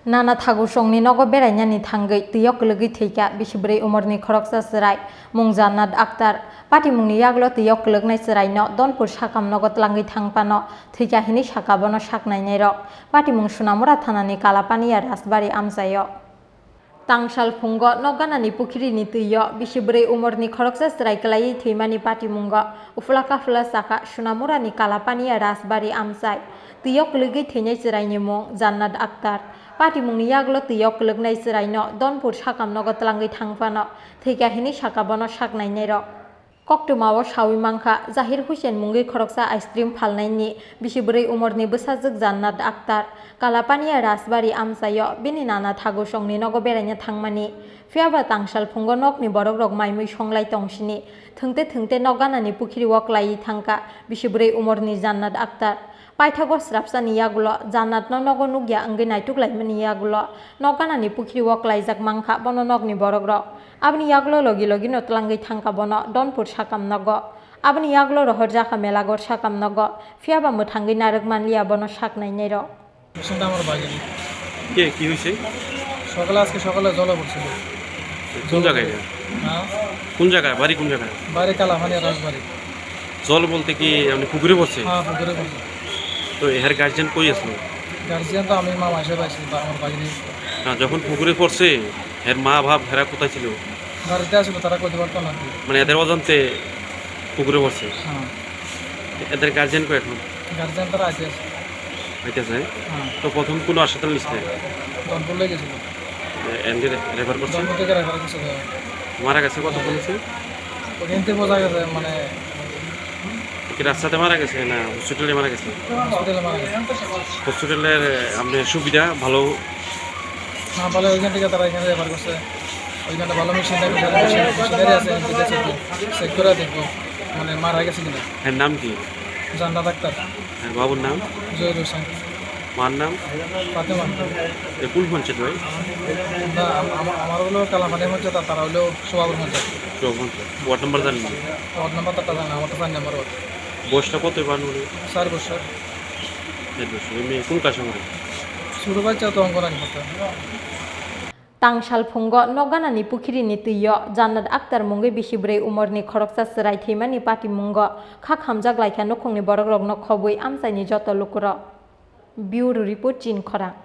Nana thagu songni nogo beranya ni thangai tiyok legi theika bisibrei umorni khoroksa serai mung Jannat Akhtar pati mungni yaglo tiyok legnai serai no donpur sakam nogo tlangai thangpano theika hini sakabono saknai nei rok pati mung Sunamura thanani Kalapaniya Rasbari amsayo Tangsal phungo noganani pukhrini tuyo bisibrei umorni khoroksa serai klai theimani pati mungo ufla kafla saka Sunamurani Kalapaniya Rasbari amsai tiyok legi theinai serai ni mung Jannat Akhtar pati mungni yaglo tiyok legnai serai no donpur sakam nogo tlangai thangpano theika hini sakabono saknai nei rok Koktumao sawi mangkha Zahir Hussain mungi khoroksa ice cream phalnaini bisibrei umorni bwsajak Jannat Akhtar Kalapaniya Rasbari amsayo bini nana thagu songni nogo beraina thangmani phiaba tangsal phungo nokni borok rok maimui songlai tongsini thungte noganani pukhriwo klai thangka bisibrei umorni Jannat Akhtar paithago srapsani yagulo Jannat no nogo nugya angge naituklaimani yagulo noganani pukhriwo klaijak mangkha bono nokni borok rok abni yaglo logi no tlangai thangka bono donpur sakam nogo abni yaglo rohorjaka melagor sakam nogo phiaba mwthangai narokmanliya bono saknai nei rok আমার বাগিনি কি হয়েছে আজকে সকালে জলে পড়ছিল কোন জায়গায় হ্যাঁ কোন জায়গায় বাড়ি কোন জায়গায় বাড়ি কালাপানিয়া রাজবাড়ি জল বলতে কি আপনি পুকুরে পড়ছে হ্যাঁ পুকুরে পড়ছে তো এর গার্জিয়ান কই আসলো গার্জিয়ান তো আমি মামা এসে পাইছি আমার বাগিনি না যখন পুকুরে পড়ছে এর মা বাপ হেরা কোথায় ছিল বাড়িতে আসলো তারা কইতে পারতো না মানে এদের অজান্তে পুকুরে পড়ছে হ্যাঁ এদের গার্জিয়ান কই এখন গার্জিয়ান তারা আছে হইতেছে হ্যাঁ তো প্রথম কোনো হাসপাতাল নিচ্ছে দনপুর লেগেছিল এনডি রেফার করছে দনপুর থেকে রেফার করছে মারা গেছে কত বলেছে ওখান থেকে বোঝা গেছে মানে কি রাস্তাতে মারা গেছে না হসপিটালে মারা গেছে হসপিটালে মারা গেছে হসপিটালের আপনার সুবিধা ভালো না বলে ওইখান থেকে তারা এখানে রেফার করছে ওইখানে ভালো মেশিনারি আছে চেক করে দেখবো মানে মারা গেছে কিনা এর নাম কি জান্নাত আক্তার আর বাবুর নাম জহির হোসেন মার নাম ফাতেমা এ কোন পঞ্চায়েত ভাই না আমার হলো কালামানি পঞ্চায়েত আর তারা হলো সোহাবুর পঞ্চায়েত ওয়ার্ড নাম্বার জানেন ওয়ার্ড নাম্বার তারটা জানা আমার তো 4 নাম্বার ওয়ার্ড বয়সটা কত বানুরে 4 বছর মেয়ে কোন কাজ করে শুরু বাচ্চা তো অঙ্গনানি করতে Tangsal phungo noganani pukhrini tuyo Jannat Akhtar mungi bisibrei umorni khoroksa serai theimani pati mungo khak hamjak laikha nokhungni borok rok no khobui amsaini joto lukuro Bureau Report Chin Khorang